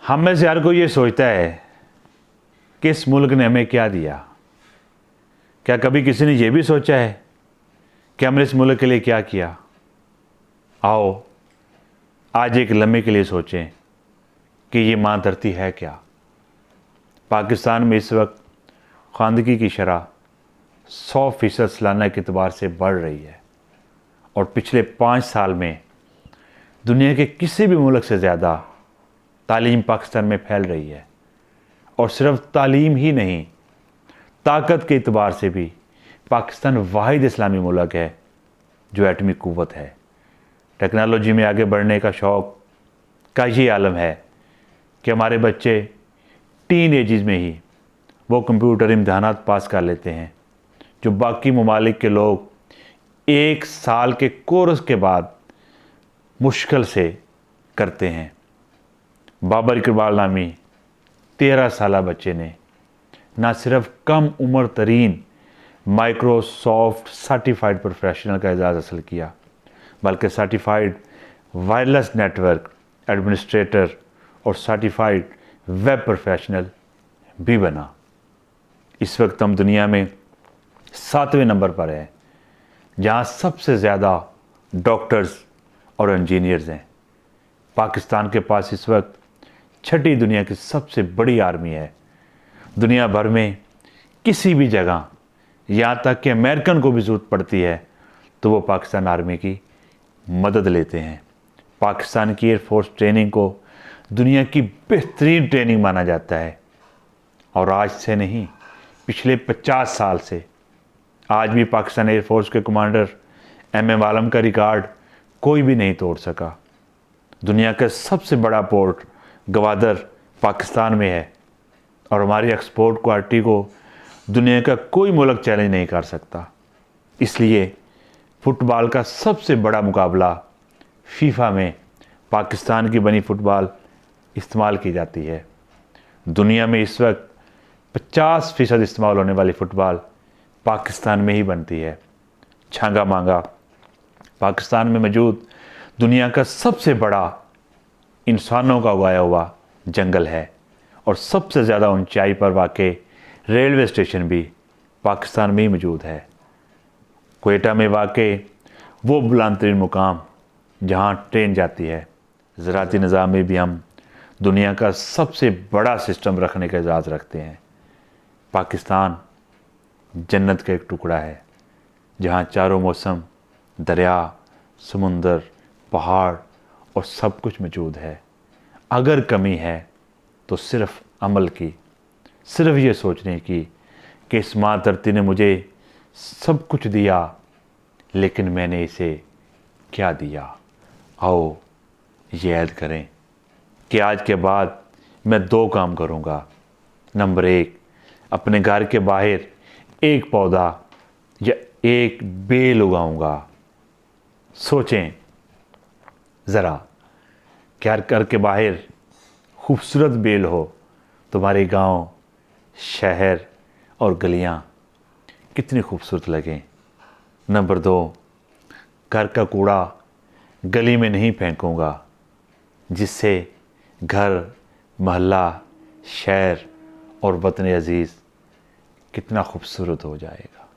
हम में से हर कोई ये सोचता है कि इस मुल्क ने हमें क्या दिया। क्या कभी किसी ने ये भी सोचा है कि हमने इस मुल्क के लिए क्या किया? आओ आज एक लम्हे के लिए सोचें कि ये माँ धरती है क्या। पाकिस्तान में इस वक्त ख़वानदगी की शरह 100% सालाना के एतबार से बढ़ रही है और पिछले 5 साल में दुनिया के किसी भी मुल्क से ज़्यादा तालीम पाकिस्तान में फैल रही है। और सिर्फ तालीम ही नहीं, ताकत के एतबार से भी पाकिस्तान वाहिद इस्लामी मुल्क है जो एटमी क़ुव्वत है। टेक्नोलॉजी में आगे बढ़ने का शौक़ का ये आलम है कि हमारे बच्चे टीन एजेस में ही वो कंप्यूटर इम्तहानात पास कर लेते हैं जो बाकी ममालिक के लोग 1 साल के कोर्स के बाद मुश्किल से करते हैं। बाबर इकबाल नामी 13 साला बच्चे ने ना सिर्फ कम उम्र तरीन माइक्रोसॉफ्ट सर्टिफाइड प्रोफेशनल का एजाज़ हासिल किया बल्कि सर्टिफाइड वायरलेस नेटवर्क एडमिनिस्ट्रेटर और सर्टिफाइड वेब प्रोफेशनल भी बना। इस वक्त हम दुनिया में 7वें नंबर पर हैं जहां सबसे ज़्यादा डॉक्टर्स और इंजीनियर्स हैं। पाकिस्तान के पास इस वक्त 6ठी दुनिया की सबसे बड़ी आर्मी है। दुनिया भर में किसी भी जगह, यहाँ तक कि अमेरिकन को भी ज़रूरत पड़ती है तो वो पाकिस्तान आर्मी की मदद लेते हैं। पाकिस्तान की एयरफोर्स ट्रेनिंग को दुनिया की बेहतरीन ट्रेनिंग माना जाता है और आज से नहीं, पिछले 50 साल से आज भी पाकिस्तान एयरफोर्स के कमांडर MM आलम का रिकॉर्ड कोई भी नहीं तोड़ सका। दुनिया का सबसे बड़ा पोर्ट गवादर पाकिस्तान में है और हमारी एक्सपोर्ट क्वालिटी को दुनिया का कोई मुल्क चैलेंज नहीं कर सकता। इसलिए फ़ुटबॉल का सबसे बड़ा मुकाबला फीफा में पाकिस्तान की बनी फ़ुटबॉल इस्तेमाल की जाती है। दुनिया में इस वक्त 50% इस्तेमाल होने वाली फ़ुटबॉल पाकिस्तान में ही बनती है। छांगा मांगा पाकिस्तान में मौजूद दुनिया का सबसे बड़ा इंसानों का उगाया हुआ जंगल है और सबसे ज़्यादा ऊंचाई पर वाक़ई रेलवे स्टेशन भी पाकिस्तान में ही मौजूद है। क्वेटा में वाक़ई वो बुलंदतरीन मुकाम जहां ट्रेन जाती है। ज़राअती निज़ाम में भी हम दुनिया का सबसे बड़ा सिस्टम रखने का एजाज़ रखते हैं। पाकिस्तान जन्नत का एक टुकड़ा है जहाँ चारों मौसम, दरिया, समुंदर, पहाड़ और सब कुछ मौजूद है। अगर कमी है तो सिर्फ अमल की, सिर्फ ये सोचने की कि इस माँ धरती ने मुझे सब कुछ दिया लेकिन मैंने इसे क्या दिया। आओ ये ऐद करें कि आज के बाद मैं 2 काम करूँगा। नंबर 1, अपने घर के बाहर एक पौधा या एक बेल उगाऊंगा। सोचें ज़रा, क्या घर के बाहर खूबसूरत बेल हो, तुम्हारे गांव, शहर और गलियां कितनी खूबसूरत लगें। नंबर 2, घर का कूड़ा गली में नहीं फेंकूंगा जिससे घर, मोहल्ला, शहर और वतन अज़ीज़ कितना खूबसूरत हो जाएगा।